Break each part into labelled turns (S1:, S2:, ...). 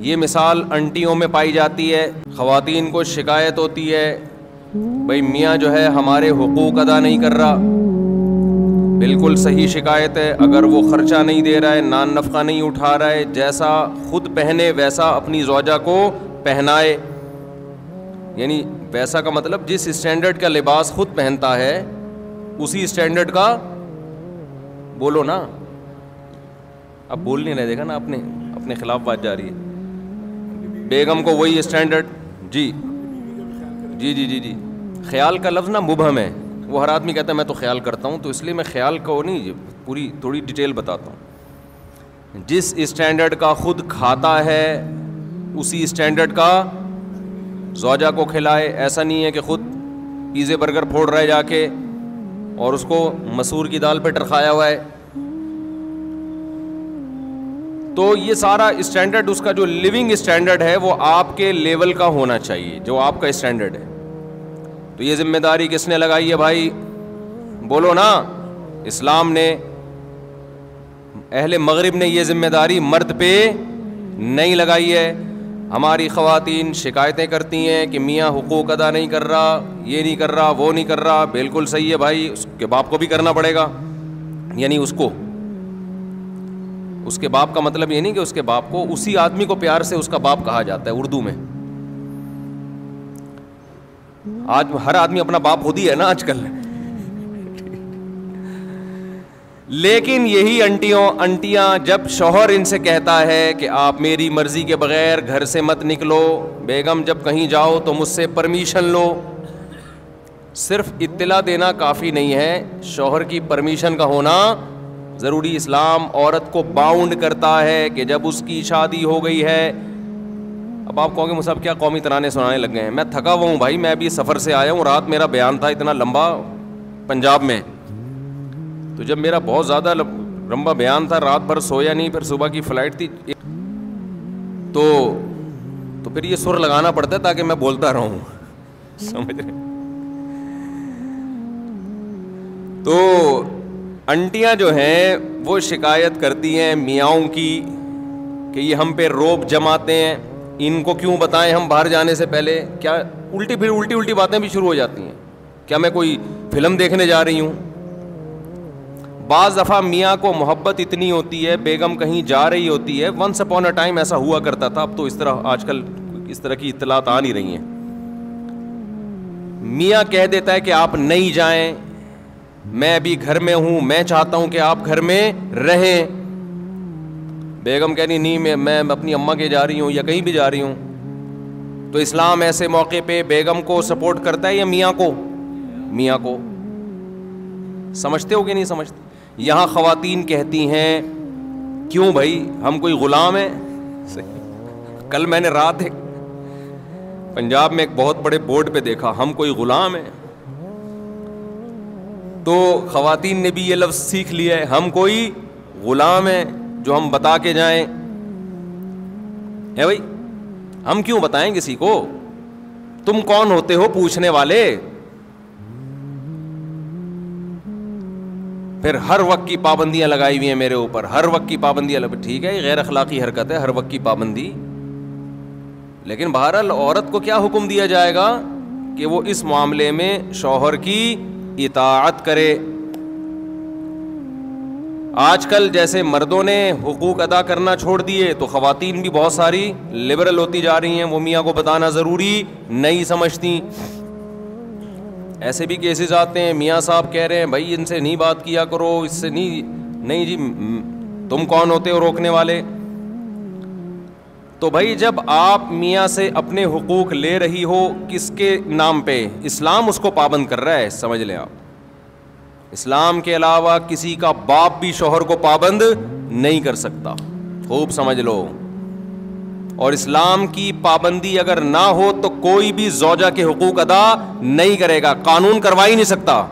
S1: یہ مثال انٹیوں میں پائی جاتی ہے. خواتین کو شکایت ہوتی ہے بھائی میاں جو ہے ہمارے حقوق ادا نہیں کر رہا. بالکل صحیح شکایت ہے. اگر وہ خرچہ نہیں دے رہا ہے, نان نفقہ نہیں اٹھا رہا ہے, جیسا خود پہنے ویسا اپنی زوجہ کو پہنائے, یعنی ویسا کا مطلب جس اسٹینڈرڈ کا لباس خود پہنتا ہے اسی اسٹینڈرڈ کا, بولو نا, اب بول نہیں رہے, دیکھا نا اپنے خلاف بات جا رہی ہے. بیگم کو وہی اسٹینڈرڈ. جی جی جی جی جی خیال کا لفظ نا مبہم ہے, وہ ہر آدمی کہتا ہے میں تو خیال کرتا ہوں, تو اس لیے میں خیال کو نہیں پوری تھوڑی ڈیٹیل بتاتا ہوں. جس اسٹینڈرڈ کا خود کھاتا ہے اسی اسٹینڈرڈ کا زوجہ کو کھلائے. ایسا نہیں ہے کہ خود پیزے برگر پھوڑ رہا ہے جا کے اور اس کو مسور کی دال پہ ٹرکھایا ہوا ہے. تو یہ سارا اسٹینڈرڈ, اس کا جو لیونگ اسٹینڈرڈ ہے وہ آپ کے لیول کا ہونا چاہیے, جو آپ کا اسٹینڈرڈ ہے. تو یہ ذمہ داری کس نے لگائی ہے بھائی؟ بولو نا. اسلام نے, اہل مغرب نے یہ ذمہ داری مرد پہ نہیں لگائی ہے. ہماری خواتین شکایتیں کرتی ہیں کہ میاں حقوق ادا نہیں کر رہا, یہ نہیں کر رہا, وہ نہیں کر رہا. بالکل صحیح ہے بھائی, اس کے باپ کو بھی کرنا پڑے گا. یعنی اس کے باپ کا مطلب یہ نہیں کہ اس کے باپ کو, اسی آدمی کو پیار سے اس کا باپ کہا جاتا ہے اردو میں. آج ہر آدمی اپنا باپ خود ہی ہے نا آج کل. لیکن یہی انٹیاں جب شوہر ان سے کہتا ہے کہ آپ میری مرضی کے بغیر گھر سے مت نکلو, بیگم جب کہیں جاؤ تو مجھ سے پرمیشن لو. صرف اطلاع دینا کافی نہیں ہے, شوہر کی پرمیشن کا ہونا ضروری. اسلام عورت کو باؤنڈ کرتا ہے کہ جب اس کی شادی ہو گئی ہے. اب آپ کہو گے مصعب کیا قومی ترانے سنانے لگ گئے ہیں؟ میں تھکا ہوا ہوں بھائی, میں ابھی سفر سے آیا ہوں. رات میرا بیان تھا اتنا لمبا پنجاب میں, تو جب میرا بہت زیادہ لمبا بیان تھا, رات بھر سویا نہیں, پھر صبح کی فلائٹ تھی, تو پھر یہ سر لگانا پڑتا ہے تاکہ میں بولتا رہوں, سمجھ رہے. تو انٹیاں جو ہیں وہ شکایت کرتی ہیں میاؤں کی کہ یہ ہم پہ روب جماتے ہیں, ان کو کیوں بتائیں ہم باہر جانے سے پہلے. کیا الٹی باتیں بھی شروع ہو جاتی ہیں, کیا میں کوئی فلم دیکھنے جا رہی ہوں. بعض دفعہ میاں کو محبت اتنی ہوتی ہے, بیگم کہیں جا رہی ہوتی ہے. ونس اپون اے ٹائم ایسا ہوا کرتا تھا, اب تو اس طرح آج کل اس طرح کی اطلاعات آ نہیں رہی ہیں. میاں کہہ دیتا ہے کہ آپ نہیں جائیں, میں ابھی گھر میں ہوں, میں چاہتا ہوں کہ آپ گھر میں رہیں. بیگم کہنی نہیں, میں اپنی اماں کے جا رہی ہوں یا کہیں بھی جا رہی ہوں. تو اسلام ایسے موقع پہ بیگم کو سپورٹ کرتا ہے یا میاں کو؟ سمجھتے ہو کہ نہیں سمجھتے؟ یہاں خواتین کہتی ہیں کیوں بھائی ہم کوئی غلام ہیں؟ کل میں نے رات ایک پنجاب میں ایک بہت بڑے بورڈ پہ دیکھا, ہم کوئی غلام ہیں. تو خواتین نے بھی یہ لفظ سیکھ لیا ہے, ہم کوئی غلام ہیں جو ہم بتا کے جائیں. ہے بھائی, ہم کیوں بتائیں کسی کو؟ تم کون ہوتے ہو پوچھنے والے؟ پھر ہر وقت کی پابندیاں لگائی ہوئی ہیں میرے اوپر, ہر وقت کی پابندیاں. ٹھیک ہے, یہ غیر اخلاقی حرکت ہے, ہر وقت کی پابندی. لیکن بہرحال عورت کو کیا حکم دیا جائے گا کہ وہ اس معاملے میں شوہر کی اطاعت کرے. آج کل جیسے مردوں نے حقوق ادا کرنا چھوڑ دیے تو خواتین بھی بہت ساری لبرل ہوتی جا رہی ہیں, وہ میاں کو بتانا ضروری نہیں سمجھتی. ایسے بھی کیسز آتے ہیں, میاں صاحب کہہ رہے ہیں بھائی ان سے نہیں بات کیا کرو, اس سے نہیں جی, تم کون ہوتے ہو روکنے والے؟ تو بھائی جب آپ میاں سے اپنے حقوق لے رہی ہو, کس کے نام پہ؟ اسلام اس کو پابند کر رہا ہے, سمجھ لیں آپ. اسلام کے علاوہ کسی کا باپ بھی شوہر کو پابند نہیں کر سکتا, خوب سمجھ لو. اور اسلام کی پابندی اگر نہ ہو تو کوئی بھی زوجہ کے حقوق ادا نہیں کرے گا, قانون کروا ہی نہیں سکتا.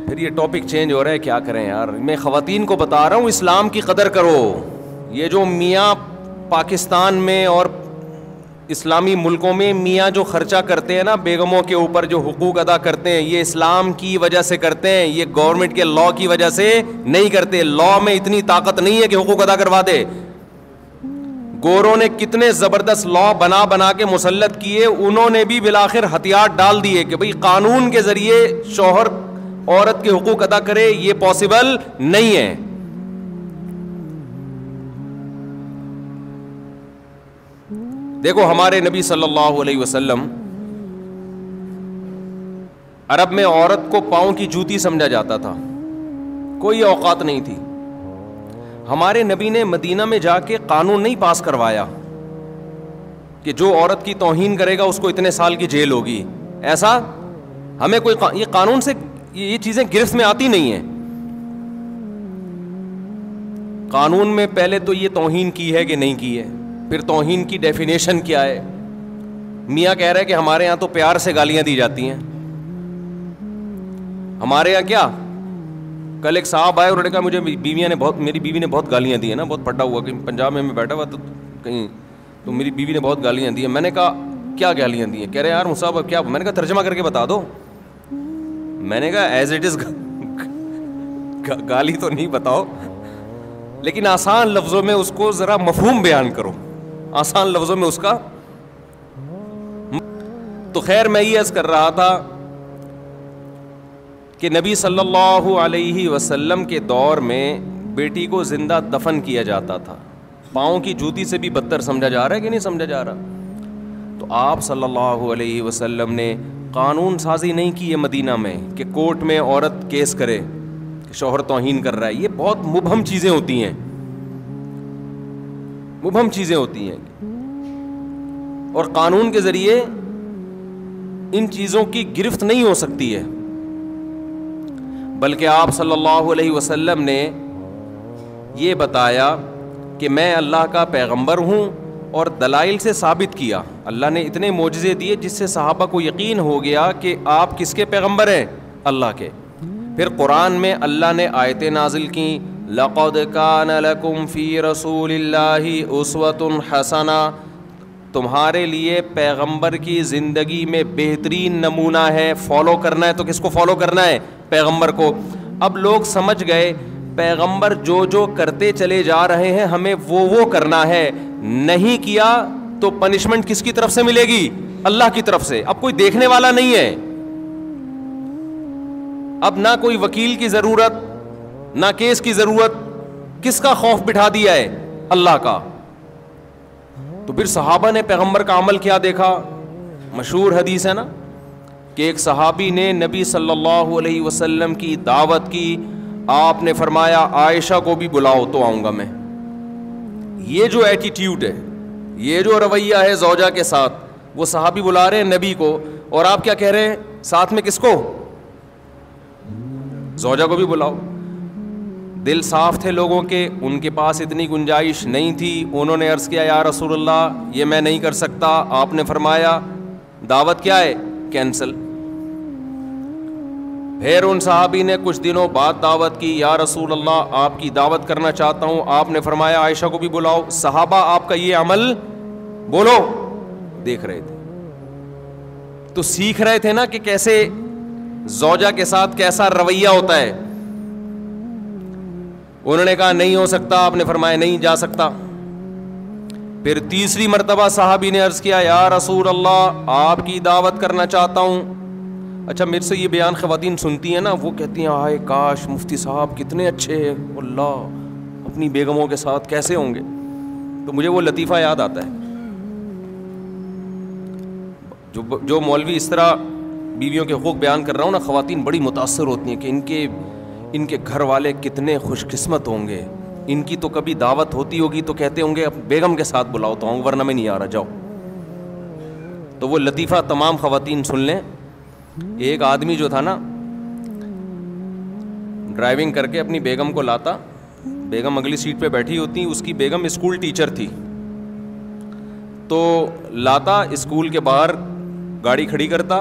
S1: پھر یہ ٹاپک چینج ہو رہا ہے, کیا کریں یار. میں خواتین کو بتا رہا ہوں اسلام کی قدر کرو. یہ جو میاں پاکستان میں اور اسلامی ملکوں میں میاں جو خرچہ کرتے ہیں نا بیگموں کے اوپر, جو حقوق ادا کرتے ہیں, یہ اسلام کی وجہ سے کرتے ہیں, یہ گورنمنٹ کے لا کی وجہ سے نہیں کرتے. لا میں اتنی طاقت نہیں ہے کہ حقوق ادا کروا دے. گوروں نے کتنے زبردست لا بنا بنا کے مسلط کیے, انہوں نے بھی بالآخر ہتھیار ڈال دیے کہ بھئی قانون کے ذریعے شوہر عورت کے حقوق ادا کرے, یہ پاسبل نہیں ہے. دیکھو ہمارے نبی صلی اللہ علیہ وسلم, عرب میں عورت کو پاؤں کی جوتی سمجھا جاتا تھا, کوئی اوقات نہیں تھی. ہمارے نبی نے مدینہ میں جا کے قانون نہیں پاس کروایا کہ جو عورت کی توہین کرے گا اس کو اتنے سال کی جیل ہوگی. ایسا ہمیں کوئی یہ قانون سے یہ چیزیں گرفت میں آتی نہیں ہیں. قانون میں پہلے تو یہ توہین کی ہے کہ نہیں کی ہے, پھر توہین کی ڈیفینیشن کیا ہے. میاں کہہ رہے کہ ہمارے یہاں تو پیار سے گالیاں دی جاتی ہیں. ہمارے یہاں کیا, کل ایک صاحب آئے, انہوں نے کہا مجھے میری بیوی نے بہت گالیاں دی ہیں نا, بہت پھٹا ہوا کہ پنجاب میں بیٹھا ہوا تو کہیں, تو میری بیوی نے بہت گالیاں دی ہیں. میں نے کہا کیا گالیاں دی ہیں؟ کہہ رہے یار مصعب کیا؟ میں نے کہا ترجمہ کر کے بتا دو. میں نے کہا ایز اٹ از گالی تو نہیں بتاؤ, لیکن آسان لفظوں میں اس کو ذرا مفہوم بیان کرو, آسان لفظوں میں اس کا. تو خیر میں یہ عرض کر رہا تھا کہ نبی صلی اللہ علیہ وسلم کے دور میں بیٹی کو زندہ دفن کیا جاتا تھا. پاؤں کی جوتی سے بھی بدتر سمجھا جا رہا ہے کہ نہیں سمجھا جا رہا؟ تو آپ صلی اللہ علیہ وسلم نے قانون سازی نہیں کی ہے مدینہ میں کہ کورٹ میں عورت کیس کرے کہ شوہر توہین کر رہا ہے. یہ بہت مبہم چیزیں ہوتی ہیں, مبہم چیزیں ہوتی ہیں, اور قانون کے ذریعے ان چیزوں کی گرفت نہیں ہو سکتی ہے. بلکہ آپ صلی اللہ علیہ وسلم نے یہ بتایا کہ میں اللہ کا پیغمبر ہوں, اور دلائل سے ثابت کیا. اللہ نے اتنے معجزے دیے جس سے صحابہ کو یقین ہو گیا کہ آپ کس کے پیغمبر ہیں؟ اللہ کے. پھر قرآن میں اللہ نے آیتیں نازل کی, لَقَدْ كَانَ لَكُمْ فِي رَسُولِ اللَّهِ أُسْوَةٌ حَسَنَةٌ, تمہارے لیے پیغمبر کی زندگی میں بہترین نمونہ ہے. فالو کرنا ہے تو کس کو فالو کرنا ہے؟ پیغمبر کو. اب لوگ سمجھ گئے پیغمبر جو کرتے چلے جا رہے ہیں ہمیں وہ کرنا ہے, نہیں کیا تو پنشمنٹ کس کی طرف سے ملے گی؟ اللہ کی طرف سے. اب کوئی دیکھنے والا نہیں ہے, اب نہ کوئی وکیل کی ضرورت, نہ کیس کی ضرورت. کس کا خوف بٹھا دیا ہے؟ اللہ کا. تو پھر صحابہ نے پیغمبر کا عمل کیا دیکھا؟ مشہور حدیث ہے نا کہ ایک صحابی نے نبی صلی اللہ علیہ وسلم کی دعوت کی, آپ نے فرمایا عائشہ کو بھی بلاؤ تو آؤں گا میں. یہ جو ایٹیٹیوڈ ہے, یہ جو رویہ ہے زوجہ کے ساتھ, وہ صحابی بلا رہے ہیں نبی کو, اور آپ کیا کہہ رہے ہیں ساتھ میں؟ کس کو؟ زوجہ کو بھی بلاؤ. دل صاف تھے لوگوں کے, ان کے پاس اتنی گنجائش نہیں تھی. انہوں نے عرض کیا یا رسول اللہ یہ میں نہیں کر سکتا. آپ نے فرمایا دعوت کیا ہے؟ کینسل. پھر ان صحابی نے کچھ دنوں بعد دعوت کی, یا رسول اللہ آپ کی دعوت کرنا چاہتا ہوں. آپ نے فرمایا عائشہ کو بھی بلاؤ. صحابہ آپ کا یہ عمل بولو دیکھ رہے تھے, تو سیکھ رہے تھے نا کہ کیسے زوجہ کے ساتھ کیسا رویہ ہوتا ہے. انہوں نے کہا نہیں ہو سکتا. آپ نے فرمایا نہیں جا سکتا. پھر تیسری مرتبہ صحابی نے عرض کیا یا رسول اللہ آپ کی دعوت کرنا چاہتا ہوں. اچھا میرے سے یہ بیان خواتین سنتی ہیں نا, وہ کہتی ہیں ہائے کاش مفتی صاحب کتنے اچھے ہیں, اللہ اپنی بیگموں کے ساتھ کیسے ہوں گے. تو مجھے وہ لطیفہ یاد آتا ہے, جو مولوی اس طرح بیویوں کے حقوق بیان کر رہا ہوں نا, خواتین بڑی متاثر ہوتی ہیں کہ ان کے گھر والے کتنے خوش قسمت ہوں گے. ان کی تو کبھی دعوت ہوتی ہوگی تو کہتے ہوں گے بیگم کے ساتھ بلاؤ تو آؤں, ورنہ میں نہیں آ رہا, جاؤ. تو وہ لطیفہ تمام خواتین سن لیں. ایک آدمی جو تھا نا, ڈرائیونگ کر کے اپنی بیگم کو لاتا, بیگم اگلی سیٹ پہ بیٹھی ہوتی, اس کی بیگم اسکول ٹیچر تھی, تو لاتا اسکول کے باہر گاڑی کھڑی کرتا,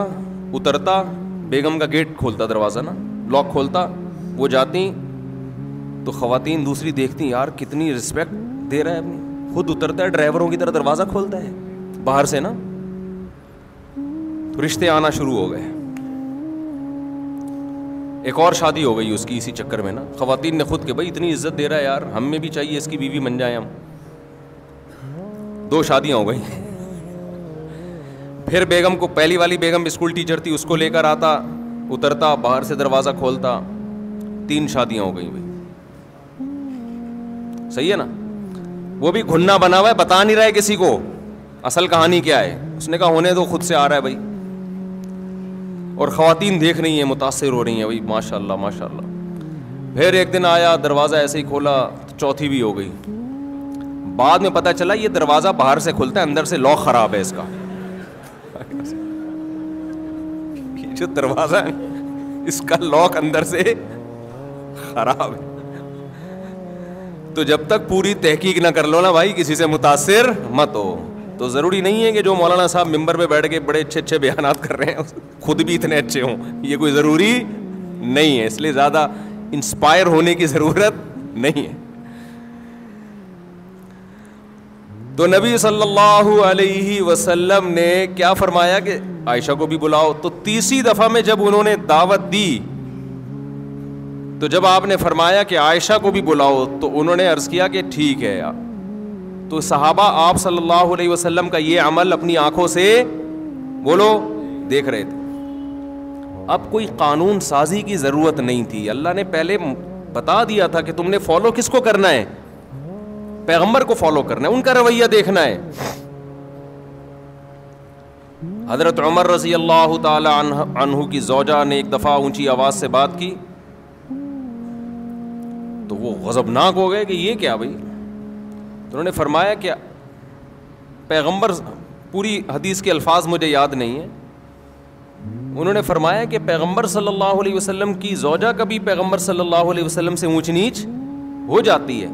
S1: اترتا, بیگم کا گیٹ کھولتا, دروازہ نا لاک کھولتا, وہ جاتی تو خواتین دوسری دیکھتی یار کتنی رسپیکٹ دے رہا ہے اپنی, خود اترتا ہے ڈرائیوروں کی طرح دروازہ کھولتا ہے باہر سے نا. تو رشتے آنا شروع ہو گئے. ایک اور شادی ہو گئی اس کی اسی چکر میں نا. خواتین نے خود کہ بھائی اتنی عزت دے رہا ہے یار, ہم میں بھی چاہیے اس کی بیوی بن جائیں ہم. 2 شادیاں ہو گئی. پھر بیگم کو, پہلی والی بیگم اسکول ٹیچر تھی, اس کو لے کر آتا, اترتا, باہر سے دروازہ کھولتا, 3 شادیاں ہو گئی بھائی. صحیح ہے نا. وہ بھی گھننا بنا ہوا ہے, بتا نہیں رہا ہے کسی کو اصل کہانی کیا ہے. اس نے کہا ہونے دو, خود سے آ رہا ہے بھائی. اور خواتین دیکھ رہی ہیں, متاثر ہو رہی ہیں بھائی, ماشاء اللہ ماشاء اللہ. پھر ایک دن آیا, دروازہ ایسے ہی کھولا, 4تھی بھی ہو گئی. بعد میں پتا چلا یہ دروازہ باہر سے کھلتا ہے, اندر سے لاک خراب ہے اس کا. یہ جو دروازہ ہے اس کا لاک اندر سے خراب ہے. تو جب تک پوری تحقیق نہ کر لو نا بھائی, کسی سے متاثر مت ہو. تو ضروری نہیں ہے کہ جو مولانا صاحب ممبر پہ بیٹھ کے بڑے اچھے بیانات کر رہے ہیں خود بھی اتنے اچھے ہوں, یہ کوئی ضروری نہیں ہے. اس لیے زیادہ انسپائر ہونے کی ضرورت نہیں ہے. تو نبی صلی اللہ علیہ وسلم نے کیا فرمایا کہ عائشہ کو بھی بلاؤ. تو 30 دفعہ میں جب انہوں نے دعوت دی, تو جب آپ نے فرمایا کہ عائشہ کو بھی بلاؤ, تو انہوں نے عرض کیا کہ ٹھیک ہے. تو صحابہ آپ صلی اللہ علیہ وسلم کا یہ عمل اپنی آنکھوں سے بولو دیکھ رہے تھے. اب کوئی قانون سازی کی ضرورت نہیں تھی. اللہ نے پہلے بتا دیا تھا کہ تم نے فالو کس کو کرنا ہے, پیغمبر کو فالو کرنا ہے, ان کا رویہ دیکھنا ہے. حضرت عمر رضی اللہ تعالی عنہ کی زوجہ نے ایک دفعہ اونچی آواز سے بات کی, تو وہ غضبناک ہو گئے کہ یہ کیا بھائی. تو انہوں نے فرمایا کہ پیغمبر, پوری حدیث کے الفاظ مجھے یاد نہیں ہیں, انہوں نے فرمایا کہ پیغمبر صلی اللہ علیہ وسلم کی زوجہ کبھی پیغمبر صلی اللہ علیہ وسلم سے اونچ نیچ ہو جاتی ہے.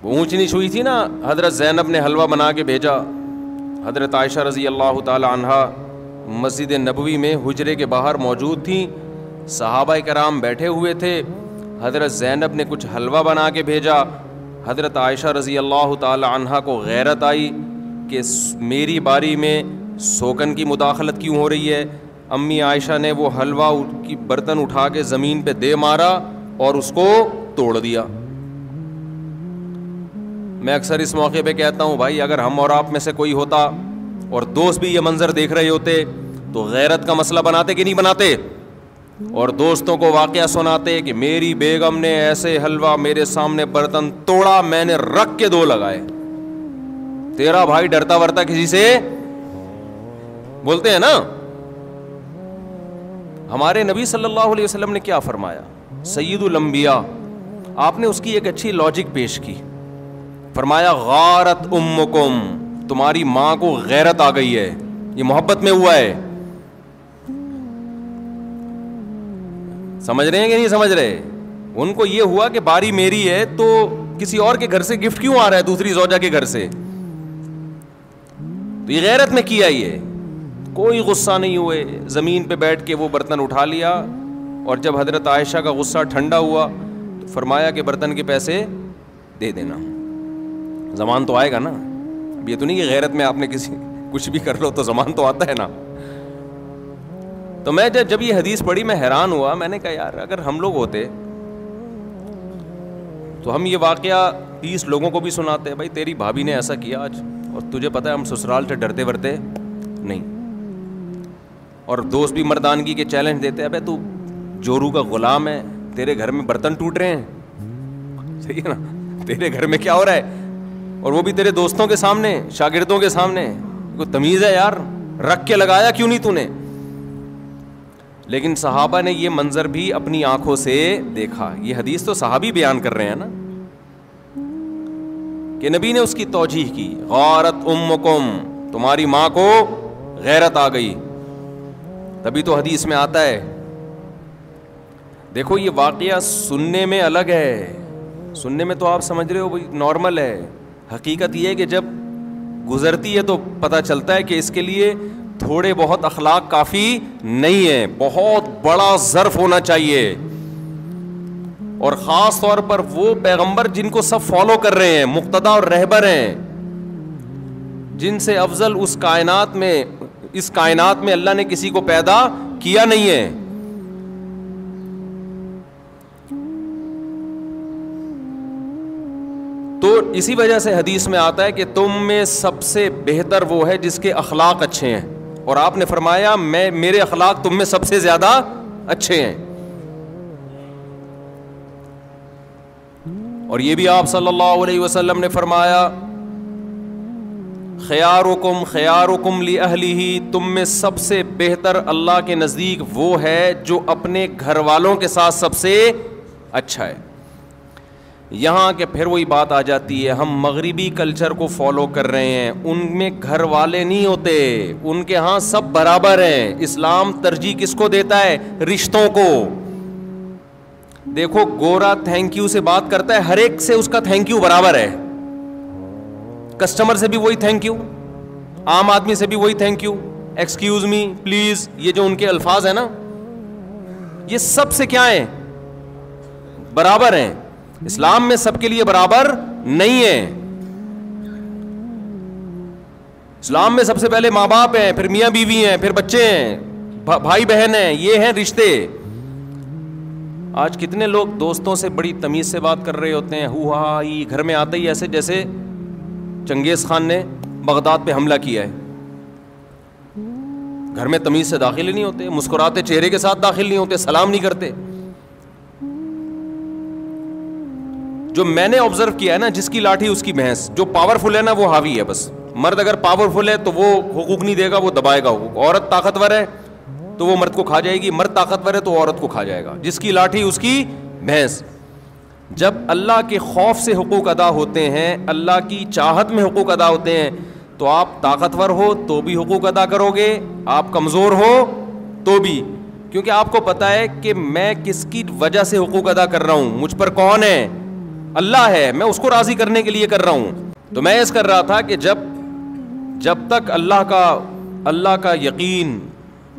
S1: وہ اونچ نیچ ہوئی تھی نا, حضرت زینب نے حلوہ بنا کے بھیجا. حضرت عائشہ رضی اللہ تعالی عنہا مسجد نبوی میں حجرے کے باہر موجود تھیں, صحابہ کرام بیٹھے ہوئے تھے. حضرت زینب نے کچھ حلوہ بنا کے بھیجا. حضرت عائشہ رضی اللہ تعالی عنہا کو غیرت آئی کہ میری باری میں سوکن کی مداخلت کیوں ہو رہی ہے. امی عائشہ نے وہ حلوہ کی برتن اٹھا کے زمین پہ دے مارا اور اس کو توڑ دیا. میں اکثر اس موقع پہ کہتا ہوں بھائی, اگر ہم اور آپ میں سے کوئی ہوتا اور دوست بھی یہ منظر دیکھ رہے ہوتے تو غیرت کا مسئلہ بناتے کہ نہیں بناتے, اور دوستوں کو واقعہ سناتے کہ میری بیگم نے ایسے حلوہ میرے سامنے برتن توڑا, میں نے رکھ کے 2 لگائے. تیرا بھائی ڈرتا ورتا کسی سے, بولتے ہیں نا. ہمارے نبی صلی اللہ علیہ وسلم نے کیا فرمایا, سید الانبیاء, آپ نے اس کی ایک اچھی لاجک پیش کی. فرمایا غارت امکم, تمہاری ماں کو غیرت آ گئی ہے. یہ محبت میں ہوا ہے. سمجھ رہے ہیں کہ نہیں سمجھ رہے. ان کو یہ ہوا کہ باری میری ہے تو کسی اور کے گھر سے گفٹ کیوں آ رہا ہے, دوسری زوجہ کے گھر سے. تو یہ غیرت میں کیا, یہ کوئی غصہ نہیں ہوئے, زمین پہ بیٹھ کے وہ برتن اٹھا لیا. اور جب حضرت عائشہ کا غصہ ٹھنڈا ہوا تو فرمایا کہ برتن کے پیسے دے دینا. زمان تو آئے گا نا, اب یہ تو نہیں کہ غیرت میں آپ نے کسی کچھ بھی کر لو تو زمان تو آتا ہے نا. تو میں جب یہ حدیث پڑھی میں حیران ہوا. میں نے کہا یار اگر ہم لوگ ہوتے تو ہم یہ واقعہ 30 لوگوں کو بھی سناتے. بھائی تیری بھابھی نے ایسا کیا آج, اور تجھے پتہ ہے ہم سسرال سے ڈرتے ورتے نہیں. اور دوست بھی مردانگی کے چیلنج دیتے, ابے تو جورو کا غلام ہے, تیرے گھر میں برتن ٹوٹ رہے ہیں, صحیح ہے نا, تیرے گھر میں کیا ہو رہا ہے, اور وہ بھی تیرے دوستوں کے سامنے, شاگردوں کے سامنے. کوئی تمیز ہے یار, رکھ کے لگایا کیوں نہیں تو نے. لیکن صحابہ نے یہ منظر بھی اپنی آنکھوں سے دیکھا. یہ حدیث تو صحابی بیان کر رہے ہیں نا, کہ نبی نے اس کی توجیح کی, غارت امکم, تمہاری ماں کو غیرت آ گئی. تبھی تو حدیث میں آتا ہے. دیکھو یہ واقعہ سننے میں الگ ہے, سننے میں تو آپ سمجھ رہے ہو بھائی نارمل ہے. حقیقت یہ ہے کہ جب گزرتی ہے تو پتہ چلتا ہے کہ اس کے لیے تھوڑے بہت اخلاق کافی نہیں ہے, بہت بڑا ظرف ہونا چاہیے. اور خاص طور پر وہ پیغمبر جن کو سب فالو کر رہے ہیں, مقتدا اور رہبر ہیں, جن سے افضل اس کائنات میں اللہ نے کسی کو پیدا کیا نہیں ہے. تو اسی وجہ سے حدیث میں آتا ہے کہ تم میں سب سے بہتر وہ ہے جس کے اخلاق اچھے ہیں, اور آپ نے فرمایا میرے اخلاق تم میں سب سے زیادہ اچھے ہیں. اور یہ بھی آپ صلی اللہ علیہ وسلم نے فرمایا خیارکم خیارکم لأہلہ, تم میں سب سے بہتر اللہ کے نزدیک وہ ہے جو اپنے گھر والوں کے ساتھ سب سے اچھا ہے. یہاں کہ پھر وہی بات آ جاتی ہے, ہم مغربی کلچر کو فالو کر رہے ہیں, ان میں گھر والے نہیں ہوتے, ان کے ہاں سب برابر ہیں. اسلام ترجیح کس کو دیتا ہے؟ رشتوں کو. دیکھو گورا تھینک یو سے بات کرتا ہے, ہر ایک سے اس کا تھینک یو برابر ہے, کسٹمر سے بھی وہی تھینک یو, عام آدمی سے بھی وہی thank you, excuse me, please, یہ جو ان کے الفاظ ہیں نا, یہ سب سے کیا ہیں؟ برابر ہیں. اسلام میں سب کے لیے برابر نہیں ہے. اسلام میں سب سے پہلے ماں باپ ہیں, پھر میاں بیوی ہیں, پھر بچے ہیں, بھائی بہن ہیں, یہ ہیں رشتے. آج کتنے لوگ دوستوں سے بڑی تمیز سے بات کر رہے ہوتے ہیں, ہو ہا ہی, گھر میں آتے ہی ایسے جیسے چنگیز خان نے بغداد پہ حملہ کیا ہے. گھر میں تمیز سے داخل ہی نہیں ہوتے, مسکراتے چہرے کے ساتھ داخل نہیں ہوتے, سلام نہیں کرتے. جو میں نے آبزرو کیا ہے نا, جس کی لاٹھی اس کی بھینس, جو پاورفل ہے نا وہ حاوی ہے بس. مرد اگر پاورفل ہے تو وہ حقوق نہیں دے گا, وہ دبائے گا حقوق. عورت طاقتور ہے تو وہ مرد کو کھا جائے گی, مرد طاقتور ہے تو عورت کو کھا جائے گا. جس کی لاٹھی اس کی بھینس. جب اللہ کے خوف سے حقوق ادا ہوتے ہیں, اللہ کی چاہت میں حقوق ادا ہوتے ہیں, تو آپ طاقتور ہو تو بھی حقوق ادا کرو گے, آپ کمزور ہو تو بھی, کیونکہ آپ کو پتا ہے کہ میں کس کی وجہ سے حقوق ادا کر رہا ہوں, مجھ پر کون ہے؟ اللہ ہے, میں اس کو راضی کرنے کے لیے کر رہا ہوں. تو میں اس کر رہا تھا کہ جب تک اللہ کا یقین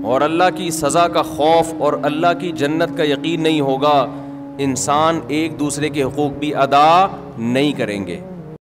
S1: اور اللہ کی سزا کا خوف اور اللہ کی جنت کا یقین نہیں ہوگا, انسان ایک دوسرے کے حقوق بھی ادا نہیں کریں گے.